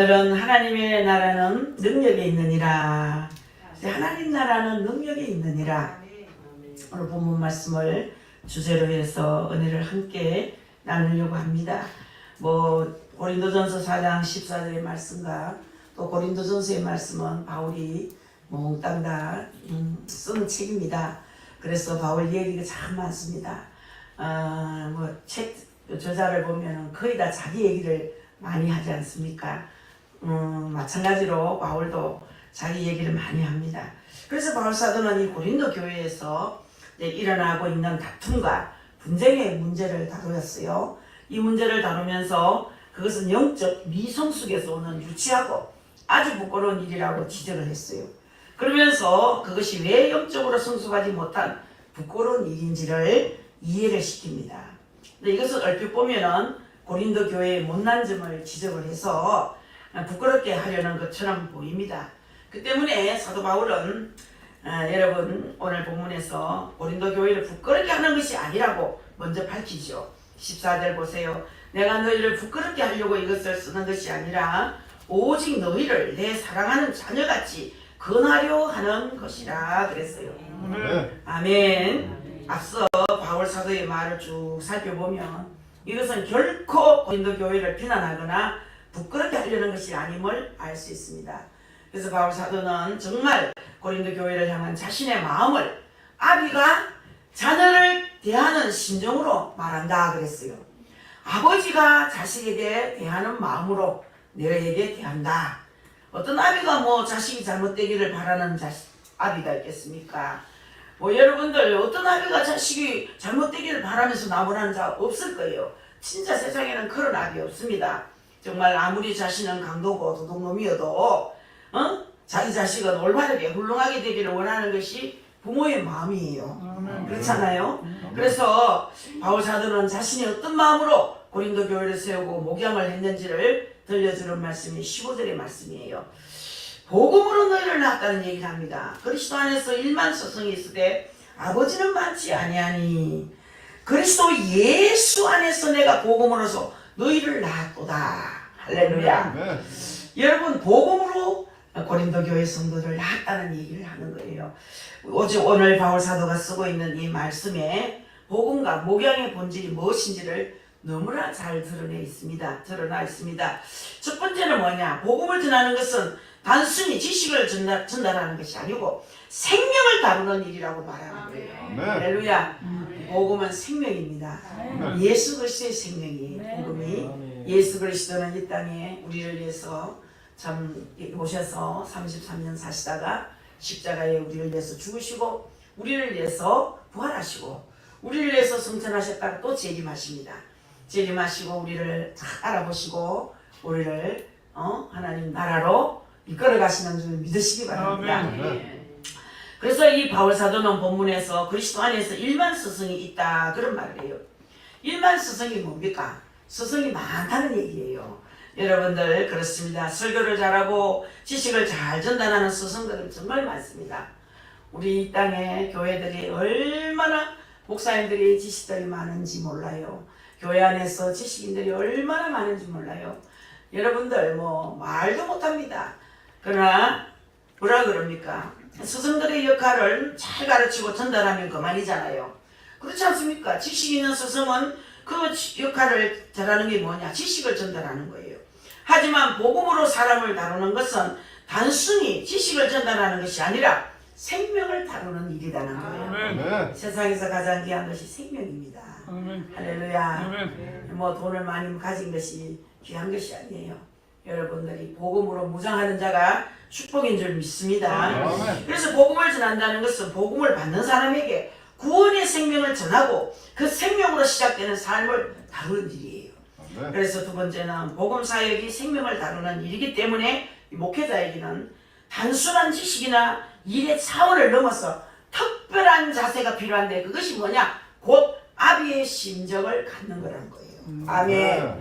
오늘은 하나님의 나라는 능력에 있느니라. 하나님 나라는 능력에 있느니라. 오늘 본문 말씀을 주제로 해서 은혜를 함께 나누려고 합니다. 고린도전서 4장 14절의 말씀과 또 고린도전서의 말씀은 바울이 몽땅 다 쓴 책입니다. 그래서 바울 얘기가 참 많습니다. 책 저자를 보면 거의 다 자기 얘기를 많이 하지 않습니까? 마찬가지로 바울도 자기 얘기를 많이 합니다. 그래서 바울 사도는 이 고린도 교회에서 일어나고 있는 다툼과 분쟁의 문제를 다루었어요. 이 문제를 다루면서 그것은 영적 미성숙에서 오는 유치하고 아주 부끄러운 일이라고 지적을 했어요. 그러면서 그것이 왜 영적으로 성숙하지 못한 부끄러운 일인지를 이해를 시킵니다. 근데 이것을 얼핏 보면은 고린도 교회의 못난 점을 지적을 해서 부끄럽게 하려는 것처럼 보입니다. 그 때문에 사도 바울은 여러분 오늘 본문에서 고린도 교회를 부끄럽게 하는 것이 아니라고 먼저 밝히죠. 14절 보세요. 내가 너희를 부끄럽게 하려고 이것을 쓰는 것이 아니라 오직 너희를 내 사랑하는 자녀같이 권하려 하는 것이라 그랬어요. 아멘. 앞서 바울 사도의 말을 쭉 살펴보면 이것은 결코 고린도 교회를 비난하거나 부끄럽게 하려는 것이 아님을 알 수 있습니다. 그래서 바울 사도는 정말 고린도 교회를 향한 자신의 마음을 아비가 자녀를 대하는 심정으로 말한다 그랬어요. 아버지가 자식에게 대하는 마음으로 너에게 대한다. 어떤 아비가 자식이 잘못되기를 바라는 아비가 있겠습니까? 여러분들 어떤 아비가 자식이 잘못되기를 바라면서 나무라는 자 없을 거예요. 진짜 세상에는 그런 아비 없습니다. 정말 아무리 자신은 강도고 도둑놈이어도 자기 자식은 올바르게 훌륭하게 되기를 원하는 것이 부모의 마음이에요. 그렇잖아요. 그래서 바울 사도는 자신이 어떤 마음으로 고린도 교회를 세우고 목양을 했는지를 들려주는 말씀이 15절의 말씀이에요. 복음으로 너희를 낳았다는 얘기를 합니다. 그리스도 안에서 일만 서성이 있을 때 아버지는 많지 아니하니 그리스도 예수 안에서 내가 복음으로서 너희를 낳았도다. 할렐루야. 여러분 복음으로 고린도 교회 성도를 낳았다는 얘기를 하는 거예요. 오늘 바울 사도가 쓰고 있는 이 말씀에 복음과 목양의 본질이 무엇인지를 너무나 잘 드러나 있습니다. 첫 번째는 뭐냐? 복음을 전하는 것은 단순히 지식을 전달하는 것이 아니고 생명을 다루는 일이라고 말하는 거예요. 할렐루야. 복음은 생명입니다. 예수 그리스도의 생명이에요. 복음이. 예수 그리스도는 이 땅에 우리를 위해서 참 오셔서 33년 사시다가 십자가에 우리를 위해서 죽으시고 우리를 위해서 부활하시고 우리를 위해서 승천하셨다가 또 재림하십니다. 재림하시고 우리를 다 알아보시고 우리를 하나님 나라로 이끌어 가시는 줄 믿으시기 바랍니다. 그래서 이 바울 사도는 본문에서 그리스도 안에서 일만 스승이 있다 그런 말을 해요. 일만 스승이 뭡니까? 스승이 많다는 얘기예요. 여러분들 그렇습니다. 설교를 잘하고 지식을 잘 전달하는 스승들은 정말 많습니다. 우리 이 땅에 교회들이 얼마나 목사님들이 지식들이 많은지 몰라요. 교회 안에서 지식인들이 얼마나 많은지 몰라요. 여러분들 말도 못합니다. 그러나 뭐라 그럽니까? 스승들의 역할을 잘 가르치고 전달하면 그만이잖아요. 그렇지 않습니까? 지식 있는 스승은 그 역할을 잘하는 게 뭐냐? 지식을 전달하는 거예요. 하지만 복음으로 사람을 다루는 것은 단순히 지식을 전달하는 것이 아니라 생명을 다루는 일이라는 거예요. 세상에서 가장 귀한 것이 생명입니다. 할렐루야. 돈을 많이 가진 것이 귀한 것이 아니에요. 여러분들이 복음으로 무장하는 자가 축복인 줄 믿습니다. 그래서 복음을 전한다는 것은 복음을 받는 사람에게 구원의 생명을 전하고 그 생명으로 시작되는 삶을 다루는 일이에요. 그래서 두 번째는 복음 사역이 생명을 다루는 일이기 때문에 목회자에게는 단순한 지식이나 일의 차원을 넘어서 특별한 자세가 필요한데 그것이 뭐냐? 곧 아비의 심정을 갖는 거라는 거예요. 아멘.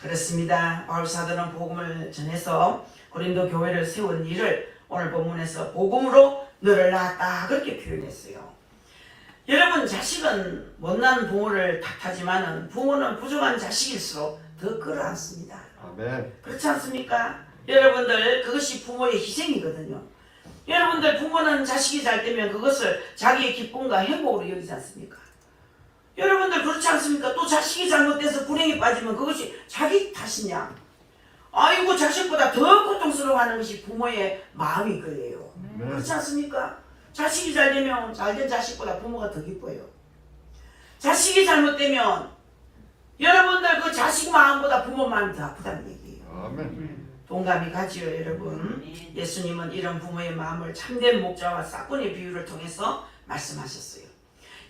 그렇습니다. 바울 사도는 복음을 전해서 고린도 교회를 세운 일을 오늘 본문에서 복음으로 너를 낳았다 그렇게 표현했어요. 여러분 자식은 못난 부모를 탓하지만 부모는 부족한 자식일수록 더 끌어안습니다. 아멘. 그렇지 않습니까? 여러분들 그것이 부모의 희생이거든요. 여러분들 부모는 자식이 잘 되면 그것을 자기의 기쁨과 행복으로 여기지 않습니까? 여러분들 그렇지 않습니까? 또 자식이 잘못돼서 불행에 빠지면 그것이 자기 탓이냐? 아이고 자식보다 더 고통스러워하는 것이 부모의 마음이 거예요. 그렇지 않습니까? 자식이 잘 되면 잘된 자식보다 부모가 더 기뻐요. 자식이 잘못되면 여러분들 그 자식 마음보다 부모 마음이 더 아프다는 얘기예요. 아멘. 동감이 가지요 여러분. 예수님은 이런 부모의 마음을 참된 목자와 싹군의 비유를 통해서 말씀하셨어요.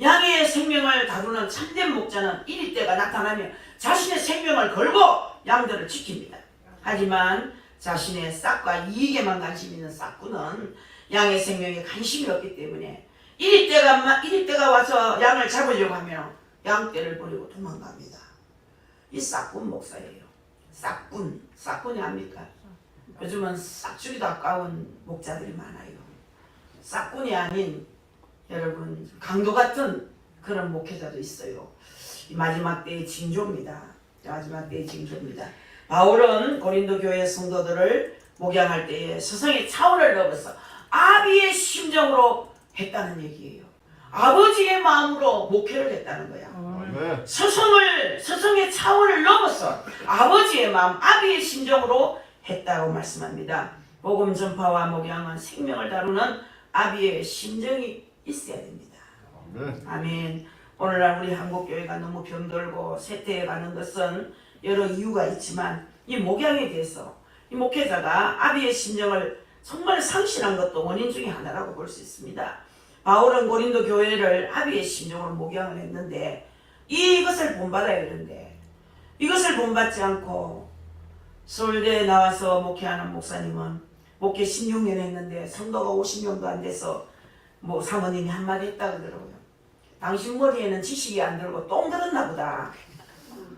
양의 생명을 다루는 참된 목자는 이리 때가 나타나면 자신의 생명을 걸고 양들을 지킵니다. 하지만 자신의 싹과 이익에만 관심 있는 싹군은 양의 생명에 관심이 없기 때문에 이리 때가 와서 양을 잡으려고 하면 양떼를 버리고 도망갑니다. 이 싹군 목사예요. 싹군이 압니까? 요즘은 싹주기도 아까운 목자들이 많아요. 싹군이 아닌 여러분 강도 같은 그런 목회자도 있어요. 이 마지막 때의 징조입니다. 마지막 때의 징조입니다. 바울은 고린도 교회 성도들을 목양할 때에 스승의 차원을 넘어서 아비의 심정으로 했다는 얘기예요. 아버지의 마음으로 목회를 했다는 거야. 아멘. 스승의 차원을 넘어서 아버지의 마음, 아비의 심정으로 했다고 말씀합니다. 복음 전파와 목양은 생명을 다루는 아비의 심정이 있어야 됩니다. 아멘. 아멘. 오늘날 우리 한국교회가 너무 병들고 쇠퇴해가는 것은 여러 이유가 있지만 이 목양에 대해서 이 목회자가 아비의 심정을 정말 상실한 것도 원인 중에 하나라고 볼 수 있습니다. 바울은 고린도 교회를 아비의 심정으로 목양을 했는데 이것을 본받아야 되는데 이것을 본받지 않고 서울대에 나와서 목회하는 목사님은 목회 16년 했는데 성도가 50명도 안 돼서 뭐 사모님이 한마디 했다 그러더라고요. 당신 머리에는 지식이 안 들고 똥 들었나 보다.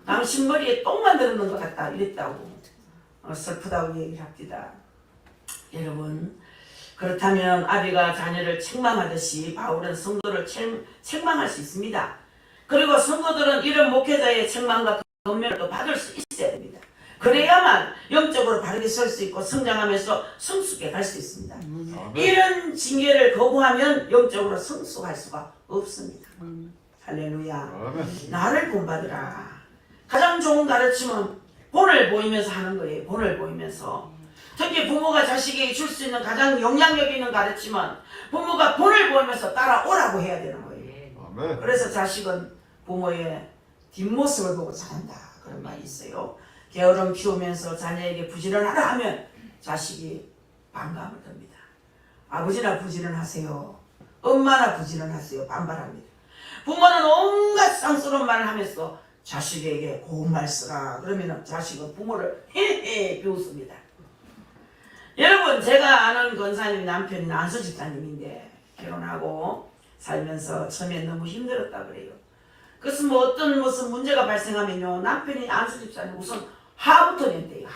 당신 머리에 똥만 들었는 것 같다 이랬다고 슬프다고 얘기를 합니다. 여러분 그렇다면 아비가 자녀를 책망하듯이 바울은 성도를 책망할 수 있습니다. 그리고 성도들은 이런 목회자의 책망과 권면을 또 받을 수 있어야 됩니다. 그래야만 영적으로 바르게 설 수 있고 성장하면서 성숙해 갈 수 있습니다. 이런 징계를 거부하면 영적으로 성숙할 수가 없습니다. 할렐루야. 아멘. 나를 본받으라. 가장 좋은 가르침은 본을 보이면서 하는 거예요. 본을 보이면서. 특히 부모가 자식에게 줄 수 있는 가장 영향력 있는 가르침은 부모가 본을 보이면서 따라오라고 해야 되는 거예요. 아멘. 그래서 자식은 부모의 뒷모습을 보고 자란다. 그런 말이 있어요. 게으름 키우면서 자녀에게 부지런하라 하면 자식이 반감을 듭니다. 아버지나 부지런하세요. 엄마나 부지런하세요. 반발합니다. 부모는 온갖 쌍스러운 말을 하면서 자식에게 고운 말 쓰라. 그러면 자식은 부모를 헤헤 비웃습니다. 여러분 제가 아는 권사님 남편이 안수 집사님인데 결혼하고 살면서 처음에 너무 힘들었다 그래요. 그래서 뭐 어떤 무슨 문제가 발생하면요 남편이 안수 집사님 우선 하부터 낸대요.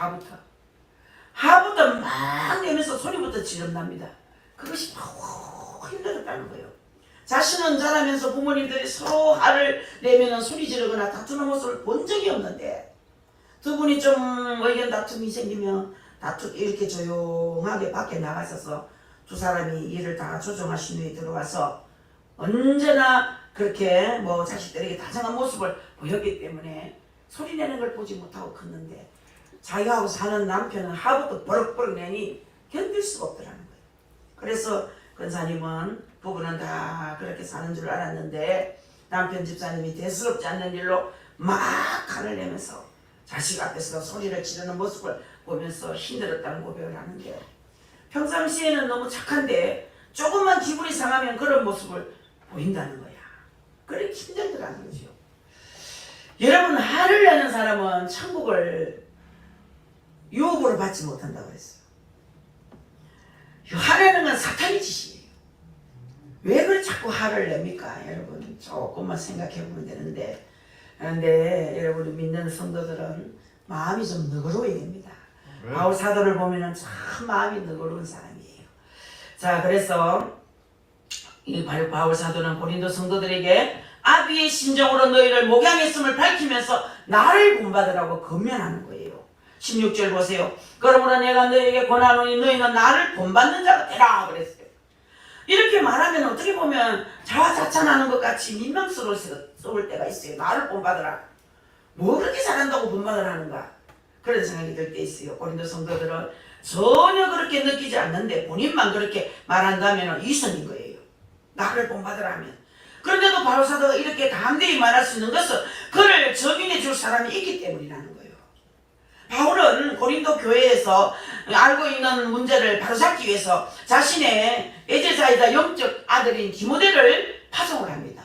하부터 막 내면서 소리부터 지른답니다. 그것이 너무 힘들었다는 거예요. 자신은 자라면서 부모님들이 서로 화를 내면 소리 지르거나 다투는 모습을 본 적이 없는데 두 분이 좀 의견 다툼이 생기면 이렇게 조용하게 밖에 나가셔서 두 사람이 일을 다 조정하신 후에 들어와서 언제나 그렇게 뭐 자식들에게 다정한 모습을 보였기 때문에 소리내는 걸 보지 못하고 컸는데 자기하고 사는 남편은 하부터 버럭버럭 내니 견딜 수가 없더라는 거예요. 그래서 권사님은 부부는 다 그렇게 사는 줄 알았는데 남편 집사님이 대수롭지 않는 일로 막 화를 내면서 자식 앞에서 소리를 지르는 모습을 보면서 힘들었다는 고백을 하는데 평상시에는 너무 착한데 조금만 기분이 상하면 그런 모습을 보인다는 거야. 그래 힘들더라는 거죠. 여러분 화를 내는 사람은 천국을 유업으로 받지 못한다고 그랬어요. 화내는 건 사탄의 짓이에요. 왜 그래 자꾸 화를 냅니까? 여러분 조금만 생각해 보면 되는데 그런데 여러분이 믿는 성도들은 마음이 좀 너그러워야 됩니다. 바울 사도를 보면은 참 마음이 너그러운 사람이에요. 자 그래서 이 바울 사도는 고린도 성도들에게 아비의 심정으로 너희를 목양했음을 밝히면서 나를 본받으라고 권면하는 거예요. 16절 보세요. 그러므로 내가 너에게 권하노니 너희는 나를 본받는 자가 되라 그랬어요. 이렇게 말하면 어떻게 보면 자화자찬하는 것 같이 민망스러울 때가 있어요. 나를 본받으라. 뭐 그렇게 잘한다고 본받을 하는가? 그런 생각이 들 때 있어요. 고린도 성도들은 전혀 그렇게 느끼지 않는데 본인만 그렇게 말한다면 이성인 거예요. 나를 본받으라 하면. 그런데도 바울 사도가 이렇게 담대히 말할 수 있는 것은 그를 적용해 줄 사람이 있기 때문이라는 거예요. 바울은 고린도 교회에서 알고 있는 문제를 바로잡기 위해서 자신의 애제자이자 영적 아들인 디모데를 파송을 합니다.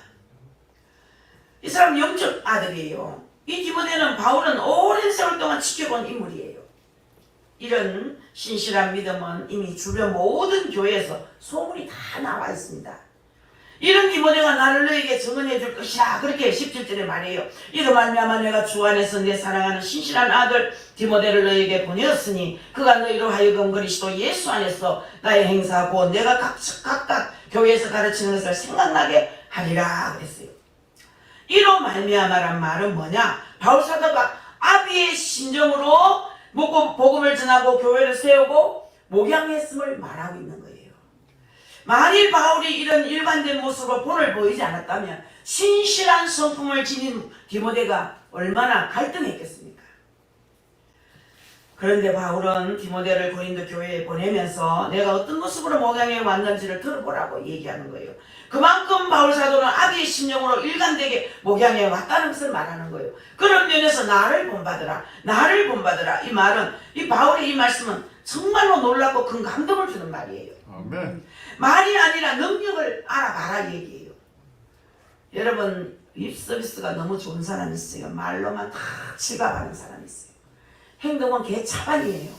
이 사람 영적 아들이에요. 이 디모데는 바울은 오랜 세월 동안 지켜본 인물이에요. 이런 신실한 믿음은 이미 주변 모든 교회에서 소문이 다 나와 있습니다. 이런 디모데가 나를 너에게 증언해 줄 것이라 그렇게 17절에 말해요. 이로 말미암아 내가 주 안에서 내 사랑하는 신실한 아들 디모데를 너에게 보내었으니 그가 너희로 하여금 그리스도 예수 안에서 나의 행사하고 내가 각각 교회에서 가르치는 것을 생각나게 하리라 그랬어요. 이로 말미암아란 말은 뭐냐? 바울 사도가 아비의 심정으로 복음을 전하고 교회를 세우고 목양했음을 말하고 있는 거예요. 만일 바울이 이런 일관된 모습으로 본을 보이지 않았다면 신실한 성품을 지닌 디모데가 얼마나 갈등했겠습니까? 그런데 바울은 디모데를 고린도 교회에 보내면서 내가 어떤 모습으로 목양해 왔는지를 들어보라고 얘기하는 거예요. 그만큼 바울 사도는 아비의 심령으로 일관되게 목양해 왔다는 것을 말하는 거예요. 그런 면에서 나를 본받으라, 나를 본받으라. 이 말은, 이 바울의 이 말씀은 정말로 놀랍고 큰 감동을 주는 말이에요. 아멘. 말이 아니라 능력을 알아봐라 얘기예요. 여러분, 립 서비스가 너무 좋은 사람이 있어요. 말로만 다 칠갑하는 사람이 있어요. 행동은 개차반이에요.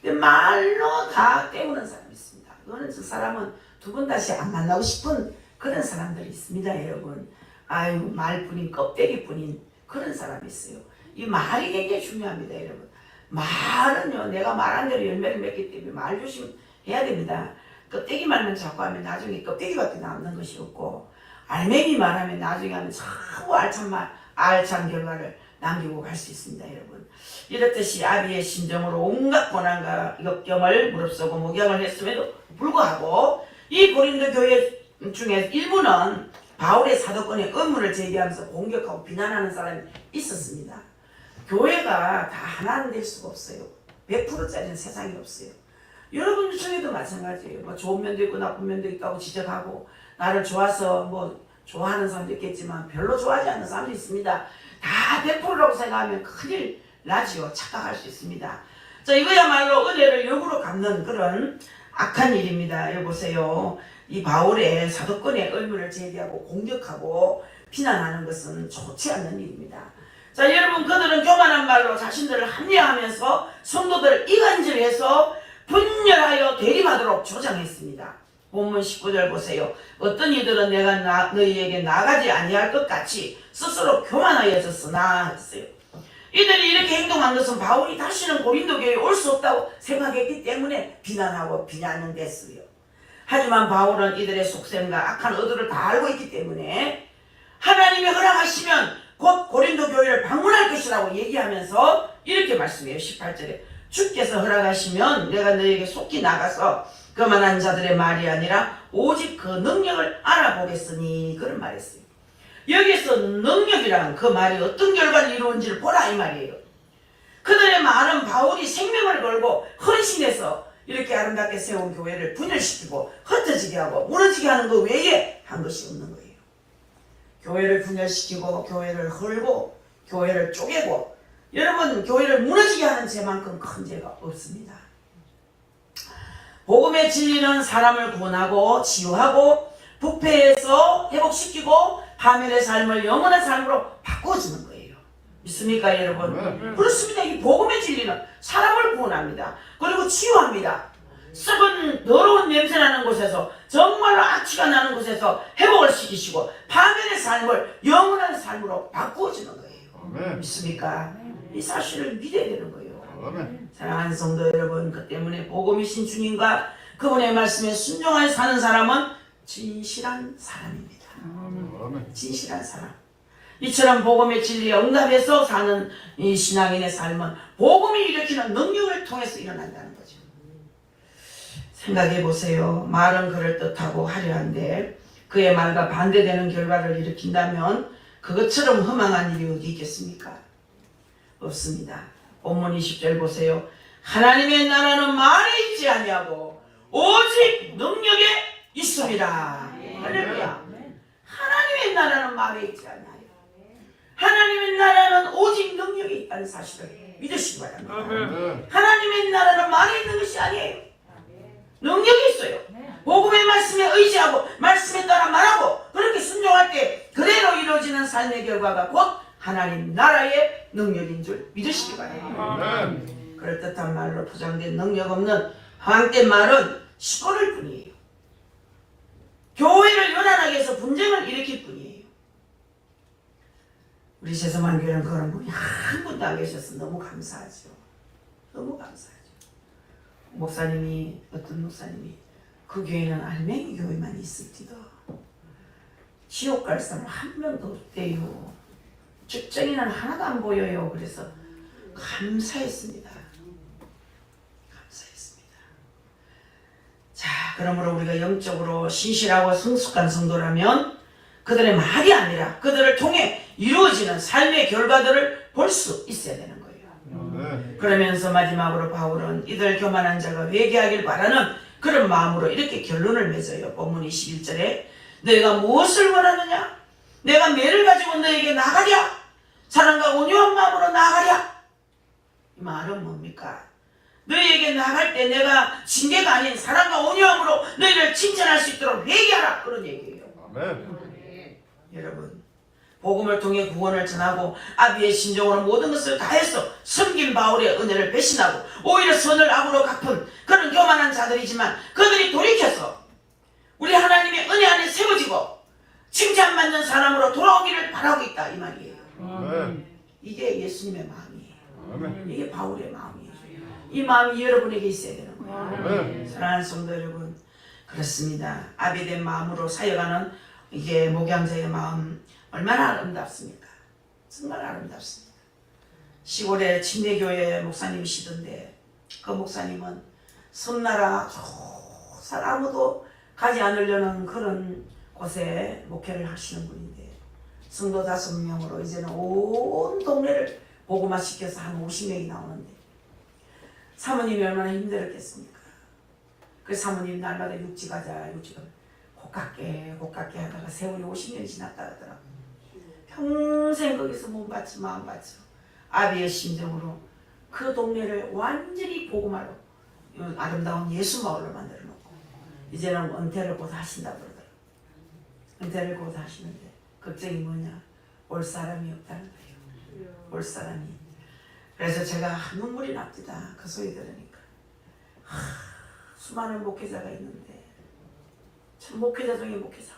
근데 말로 다 때우는 사람이 있습니다. 그거는 저 사람은 두 번 다시 안 만나고 싶은 그런 사람들이 있습니다, 여러분. 아유, 말뿐인 껍데기뿐인 그런 사람이 있어요. 이 말이 굉장히 중요합니다, 여러분. 말은요, 내가 말한 대로 열매를 맺기 때문에 말 조심해야 됩니다. 껍데기 말만 자꾸 하면 나중에 껍데기밖에 남는 것이 없고, 알맹이 말하면 나중에 하면 자꾸 알찬 결과를 남기고 갈 수 있습니다, 여러분. 이렇듯이 아비의 심정으로 온갖 고난과 역경을 무릅쓰고 목양을 했음에도 불구하고 이 고린도 교회 중에 일부는 바울의 사도권의 업무를 제기하면서 공격하고 비난하는 사람이 있었습니다. 교회가 다 하나는 될 수가 없어요. 100%짜리는 세상에 없어요. 여러분 중에도 마찬가지예요. 뭐 좋은 면도 있고 나쁜 면도 있다고 지적하고 나를 좋아서 뭐 좋아하는 사람도 있겠지만 별로 좋아하지 않는 사람도 있습니다. 다 100%라고 생각하면 큰일 나지요. 착각할 수 있습니다. 자, 이거야말로 은혜를 역으로 갚는 그런 악한 일입니다. 여기 보세요. 이 바울의 사도권의 의무를 제기하고 공격하고 비난하는 것은 좋지 않는 일입니다. 자, 여러분, 그들은 교만한 말로 자신들을 합리화하면서 성도들을 이간질해서 분열하여 대립하도록 조장했습니다. 본문 19절 보세요. 어떤 이들은 내가 너희에게 나가지 아니할 것 같이 스스로 교만하여졌으나 했어요. 이들이 이렇게 행동한 것은 바울이 다시는 고린도 교회에 올 수 없다고 생각했기 때문에 비난하고 비난했어요. 하지만 바울은 이들의 속셈과 악한 의도를 다 알고 있기 때문에 하나님이 허락하시면 곧 고린도 교회를 방문할 것이라고 얘기하면서 이렇게 말씀해요. 18절에 주께서 허락하시면 내가 너에게 속히 나가서 그만한 자들의 말이 아니라 오직 그 능력을 알아보겠으니 그런 말했어요. 여기서 능력이란 그 말이 어떤 결과를 이루는지를 보라 이 말이에요. 그들의 말은 바울이 생명을 걸고 헌신해서 이렇게 아름답게 세운 교회를 분열시키고 흩어지게 하고 무너지게 하는 것 외에 한 것이 없는 거예요. 교회를 분열시키고 교회를 헐고 교회를 쪼개고 여러분 교회를 무너지게 하는 죄만큼 큰 죄가 없습니다. 복음의 진리는 사람을 구원하고 치유하고 부패에서 회복시키고 파멸의 삶을 영원한 삶으로 바꿔주는 거예요. 믿습니까 여러분? 그렇습니다. 이 복음의 진리는 사람을 구원합니다. 그리고 치유합니다. 썩은 더러운 냄새나는 곳에서 정말로 악취가 나는 곳에서 회복을 시키시고 파멸의 삶을 영원한 삶으로 바꿔주는 거예요. 믿습니까? 이 사실을 믿어야 되는 거예요. 사랑하는 성도 여러분, 그 때문에 복음이신 주님과 그분의 말씀에 순종하여 사는 사람은 진실한 사람입니다. 진실한 사람. 이처럼 복음의 진리에 응답해서 사는 이 신앙인의 삶은 복음이 일으키는 능력을 통해서 일어난다는 거죠. 생각해 보세요. 말은 그럴듯하고 화려한데 그의 말과 반대되는 결과를 일으킨다면 그것처럼 허망한 일이 어디 있겠습니까? 없습니다. 본문 20절 보세요. 하나님의 나라는 말에 있지 아니하고 오직 능력에 있습니다. 할렐루야. 하나님의 나라는 말에 있지 않아요. 하나님의 나라는 오직 능력에 있다는 사실을 믿으시기 바랍니다. 하나님의 나라는 말에 있는 것이 아니에요. 능력이 있어요. 복음의 말씀에 의지하고 말씀에 따라 말하고 그렇게 순종할 때 그대로 이루어지는 삶의 결과가 곧 하나님 나라의 능력인 줄 믿으시기 바랍니다. 그럴듯한 말로 포장된 능력 없는 허황된 말은 시골일 뿐이에요. 교회를 요란하게 해서 분쟁을 일으킬 뿐이에요. 우리 세서만 교회는 그런 분이 한 분도 안 계셔서 너무 감사하죠. 너무 감사하죠. 목사님이 어떤 목사님이 그 교회는 알맹이 교회만 있을지도 지옥 갈 사람 한 명도 없대요. 쭉정이는 하나도 안 보여요. 그래서 감사했습니다. 감사했습니다. 자, 그러므로 우리가 영적으로 신실하고 성숙한 성도라면 그들의 말이 아니라 그들을 통해 이루어지는 삶의 결과들을 볼 수 있어야 되는 거예요. 그러면서 마지막으로 바울은 이들 교만한 자가 회개하길 바라는 그런 마음으로 이렇게 결론을 맺어요. 본문 21절에 너희가 무엇을 원하느냐? 내가 매를 가지고 너에게 나가랴? 사랑과 온유한 마음으로 나가랴? 이 말은 뭡니까? 너희에게 나갈 때 내가 징계가 아닌 사랑과 온유함으로 너희를 칭찬할 수 있도록 회개하라. 그런 얘기예요. 아멘. 여러분, 복음을 통해 구원을 전하고 아비의 심정으로 모든 것을 다해서 섬긴 바울의 은혜를 배신하고 오히려 선을 악으로 갚은 그런 교만한 자들이지만 그들이 돌이켜서 우리 하나님의 은혜 안에 세워지고 칭찬받는 사람으로 돌아오기를 바라고 있다 이 말이에요. 아멘. 이게 예수님의 마음이에요. 아멘. 이게 바울의 마음이에요. 이 마음이 여러분에게 있어야 되는 거예요. 아멘. 사랑하는 성도 여러분, 그렇습니다. 아비된 마음으로 사역하는 이게 목양자의 마음 얼마나 아름답습니까? 정말 아름답습니다. 시골에 침례교회 목사님이시던데 그 목사님은 섬나라 저 아무도 가지 않으려는 그런 곳에 목회를 하시는 분인데 성도 5명으로 이제는 온 동네를 복음화 시켜서 한 50명이 나오는데 사모님이 얼마나 힘들었겠습니까? 그 사모님 날마다 육지 가자 육지 가자 곱깝게 하다가 세월이 50년이 지났다 하더라고요. 평생 거기서 몸 바쳐 마음 바쳐 아비의 심정으로 그 동네를 완전히 복음화로 아름다운 예수 마을로 만들어 놓고 이제는 은퇴를 곧 하신다고 그러더라고요. 은퇴를 곧 하시는데 걱정이 뭐냐? 올 사람이 없다는 거예요. 올 사람이. 그래서 제가 눈물이 납니다. 그 소리 들으니까. 수많은 목회자가 있는데 참 목회자 중에 목회자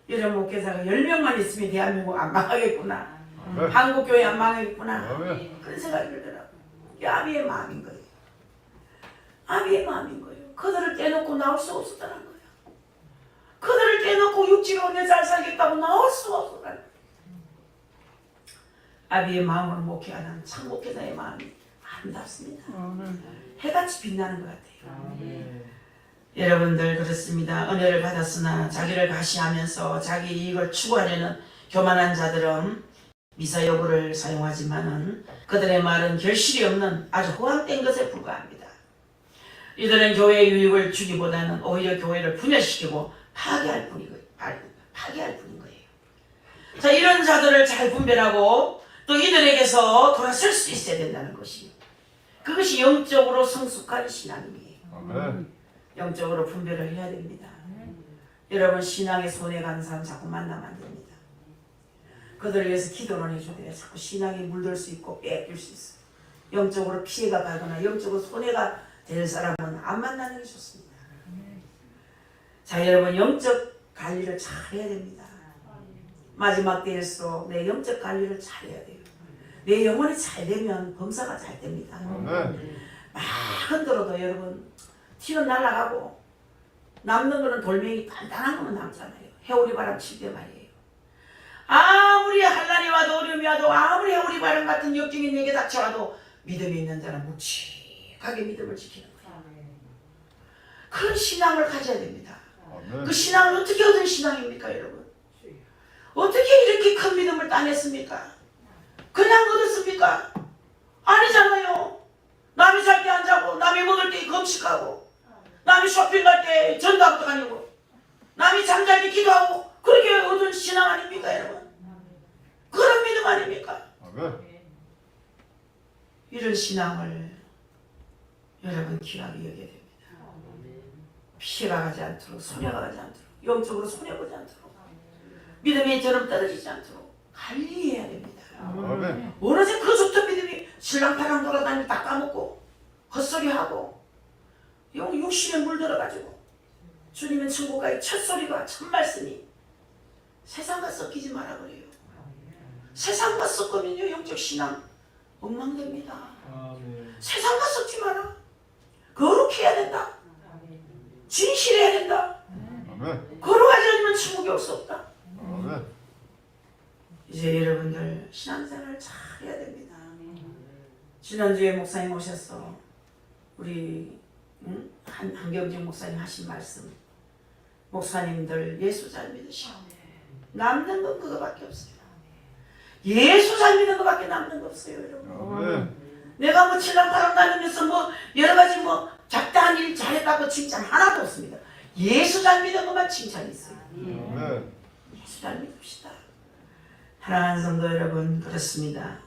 이런 목회자가 10명만 있으면 대한민국 안 망하겠구나. 한국교회 안 망하겠구나. 그런 생각이 들더라고요. 이게 아비의 마음인 거예요. 아비의 마음인 거예요. 그들을 떼놓고 나올 수 없었다는 거예요. 그들을 떼놓고 육지로 내 잘 살겠다고 나올 수가 없었다는 거예요. 아비의 마음으로 목회하는 참 목회자의 마음이 아름답습니다. 해같이 빛나는 것 같아요. 여러분들 그렇습니다. 은혜를 받았으나 자기를 과시하면서 자기 이익을 추구하려는 교만한 자들은 미사여구를 사용하지만은 그들의 말은 결실이 없는 아주 허황된 것에 불과합니다. 이들은 교회의 유익을 주기보다는 오히려 교회를 분열시키고 파괴할 뿐인 거예요. 자, 이런 자들을 잘 분별하고 또 이들에게서 돌아설 수 있어야 된다는 것이요. 그것이 영적으로 성숙한 신앙이에요. 아멘. 영적으로 분별을 해야 됩니다. 여러분 신앙에 손해 가는 사람 자꾸 만나면 안 됩니다. 그들을 위해서 기도를 해줘야 돼요. 자꾸 신앙이 물들 수 있고 뺏길 수 있어요. 영적으로 피해가 가거나 영적으로 손해가 될 사람은 안 만나는 게 좋습니다. 자, 여러분 영적 관리를 잘 해야 됩니다. 마지막 때일수록 내 영적 관리를 잘 해야 돼요. 내 영혼이 잘 되면 범사가 잘 됩니다. 아멘. 막 흔들어도 여러분 티는 날아가고 남는 거는 돌멩이 단단한 거만 남잖아요. 해오리 바람 칠 때 말이에요. 아무리 환난이 와도 어려움이 와도 아무리 우리 바람 같은 역경이 내게 닥쳐와도 믿음이 있는 자는 묵직하게 믿음을 지키는 거예요. 그런 신앙을 가져야 됩니다. 아멘. 그 신앙은 어떻게 얻은 신앙입니까, 여러분? 어떻게 이렇게 큰 믿음을 따냈습니까? 그냥 얻었습니까? 아니잖아요. 남이 잘 때 안 자고, 남이 먹을 때 금식하고, 남이 쇼핑 갈 때 전도하고 다니고, 남이 잠잘 때 기도하고, 그렇게 얻은 신앙 아닙니까, 여러분? 그런 믿음 아닙니까? 아멘. 이런 신앙을 여러분 귀하게 여겨야 됩니다. 피해가 가지 않도록, 손해가 가지 않도록, 영적으로 손해보지 않도록, 믿음이 저럼 떨어지지 않도록 관리해야 됩니다. 아멘. 오로지 그 좋던 믿음이 신랑파랑 돌아다니고 다 까먹고 헛소리하고 육신에 물들어가지고 주님은 천국가의 첫 소리가 첫 말씀이 세상과 섞이지 마라 그래요. 세상과 섞으면요 영적 신앙 엉망됩니다. 세상과 섞지 마라. 거룩해야 된다. 진실해야 된다. 아멘. 거룩하지 않으면 천국에 올 수 없다. 아멘. 이제 여러분들 신앙생활을 잘 해야 됩니다. 지난주에 목사님 오셔서 우리 한경진 목사님 하신 말씀, 목사님들 예수 잘 믿으시오. 남는 건 그거밖에 없어요. 예수 잘 믿는 것밖에 남는 거 없어요, 여러분. 아멘. 내가 뭐 칠랑파랑 다니면서 뭐 여러 가지 뭐 작다한 일 잘했다고 칭찬 하나도 없습니다. 예수 잘 믿는 것만 칭찬이 있어요. 아멘. 예수 잘 믿읍시다. 사랑하는 성도 여러분, 그렇습니다.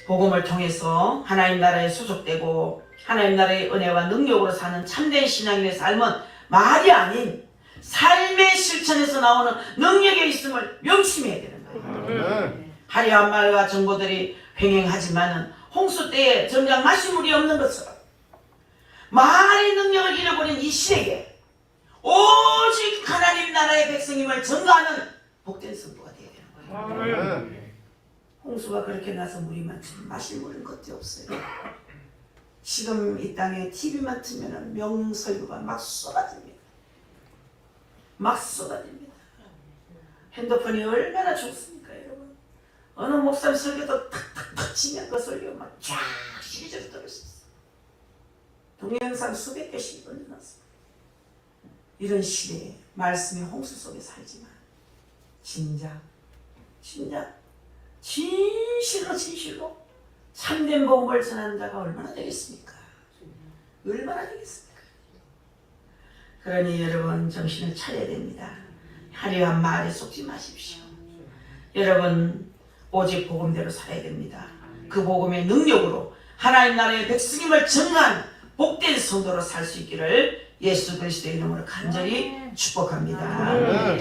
복음을 통해서 하나님 나라에 소속되고 하나님 나라의 은혜와 능력으로 사는 참된 신앙인의 삶은 말이 아닌 삶의 실천에서 나오는 능력에 있음을 명심해야 되는 거예요. 아멘. 화려한 말과 정보들이 횡행하지만은 홍수 때에 정작 마시물이 없는 것처럼 말의 능력을 잃어버린 이 시대에 오직 하나님 나라의 백성임을 증거하는 복된 성도가 되어야 되는 거예요. 아멘. 홍수가 그렇게 나서 물이 많지만 마실 물은 것도 없어요. 지금 이 땅에 TV만 틀면 명설교가 막 쏟아집니다. 막 쏟아집니다. 핸드폰이 얼마나 좋습니까, 여러분? 어느 목사님 설교도 탁탁탁 치면 그 설교 막 쫙 시리즈로 들을 수 있어요. 동영상 수백 개씩 얹어놨습니다. 이런 시대에 말씀이 홍수 속에 살지만 진실로 참된 복음을 전하는 자가 얼마나 되겠습니까? 얼마나 되겠습니까? 그러니 여러분 정신을 차려야 됩니다. 화려한 말에 속지 마십시오. 여러분 오직 복음대로 살아야 됩니다. 그 복음의 능력으로 하나님 나라의 백성임을 증거한 복된 성도로 살 수 있기를 예수 그리스도의 이름으로 간절히 축복합니다.